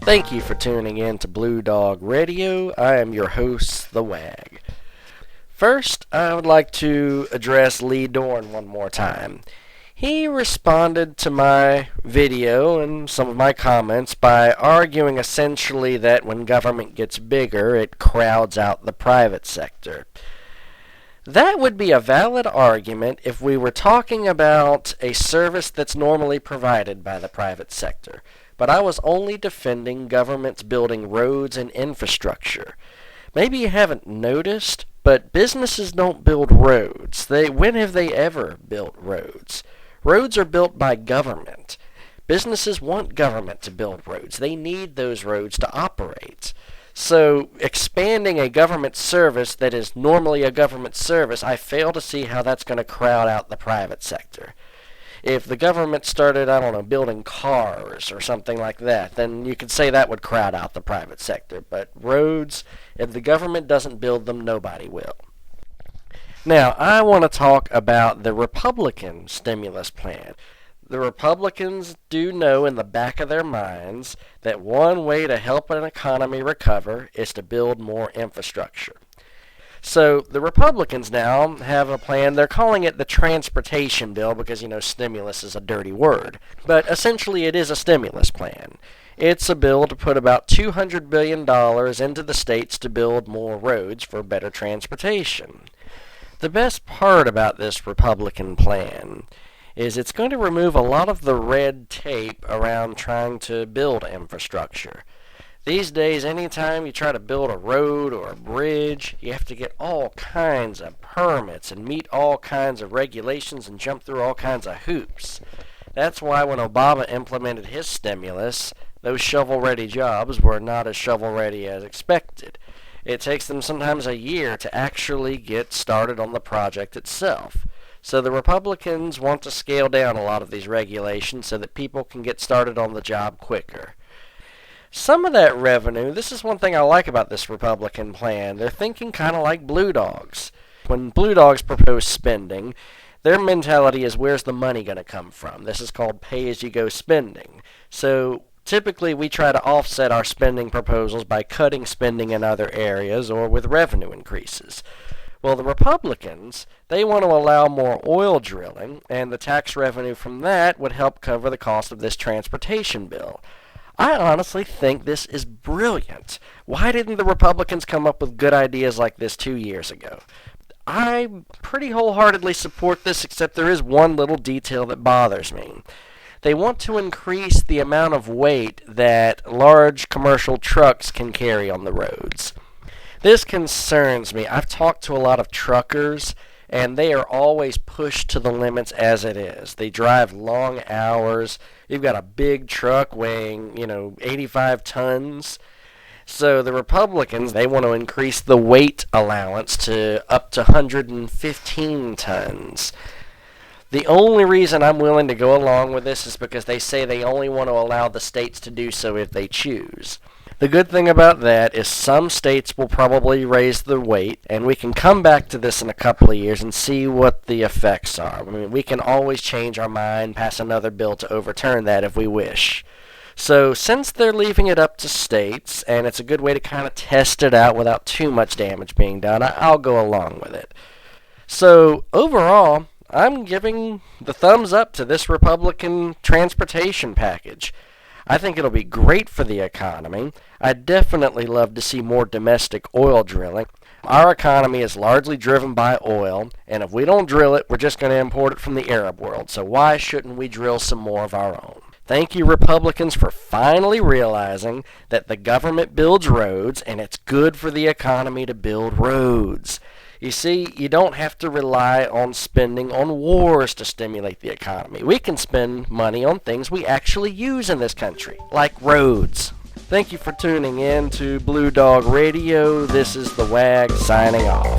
Thank you for tuning in to Blue Dog Radio. I am your host, The Wag. First, I would like to address Lee Doren one more time. He responded to my video and some of my comments by arguing essentially that when government gets bigger, it crowds out the private sector. That would be a valid argument if we were talking about a service that's normally provided by the private sector. But I was only defending governments building roads and infrastructure. Maybe you haven't noticed, but businesses don't build roads. When have they ever built roads? Roads are built by government. Businesses want government to build roads. They need those roads to operate. So expanding a government service that is normally a government service, I fail to see how that's going to crowd out the private sector. If the government started, building cars or something like that, then you could say that would crowd out the private sector. But roads, if the government doesn't build them, nobody will. Now, I want to talk about the Republican stimulus plan. The Republicans do know in the back of their minds that one way to help an economy recover is to build more infrastructure. So the Republicans now have a plan. They're calling it the transportation bill because, stimulus is a dirty word. But essentially it is a stimulus plan. It's a bill to put about $200 billion into the states to build more roads for better transportation. The best part about this Republican plan is it's going to remove a lot of the red tape around trying to build infrastructure. These days, anytime you try to build a road or a bridge, you have to get all kinds of permits and meet all kinds of regulations and jump through all kinds of hoops. That's why when Obama implemented his stimulus, those shovel-ready jobs were not as shovel-ready as expected. It takes them sometimes a year to actually get started on the project itself. So the Republicans want to scale down a lot of these regulations so that people can get started on the job quicker. Some of that revenue, this is one thing I like about this Republican plan, they're thinking kind of like Blue Dogs. When Blue Dogs propose spending, their mentality is where's the money going to come from? This is called pay-as-you-go spending. So typically we try to offset our spending proposals by cutting spending in other areas or with revenue increases. Well, the Republicans, they want to allow more oil drilling, and the tax revenue from that would help cover the cost of this transportation bill. I honestly think this is brilliant. Why didn't the Republicans come up with good ideas like this 2 years ago? I pretty wholeheartedly support this, except there is one little detail that bothers me. They want to increase the amount of weight that large commercial trucks can carry on the roads. This concerns me. I've talked to a lot of truckers, and they are always pushed to the limits as it is. They drive long hours. You've got a big truck weighing, 85 tons. So the Republicans, they want to increase the weight allowance to up to 115 tons. The only reason I'm willing to go along with this is because they say they only want to allow the states to do so if they choose. The good thing about that is some states will probably raise the weight, and we can come back to this in a couple of years and see what the effects are. We can always change our mind, pass another bill to overturn that if we wish. So since they're leaving it up to states, and it's a good way to kind of test it out without too much damage being done, I'll go along with it. So overall, I'm giving the thumbs up to this Republican transportation package. I think it'll be great for the economy. I'd definitely love to see more domestic oil drilling. Our economy is largely driven by oil, and if we don't drill it, we're just going to import it from the Arab world. So why shouldn't we drill some more of our own? Thank you, Republicans, for finally realizing that the government builds roads, and it's good for the economy to build roads. You see, you don't have to rely on spending on wars to stimulate the economy. We can spend money on things we actually use in this country, like roads. Thank you for tuning in to Blue Dog Radio. This is the WAG signing off.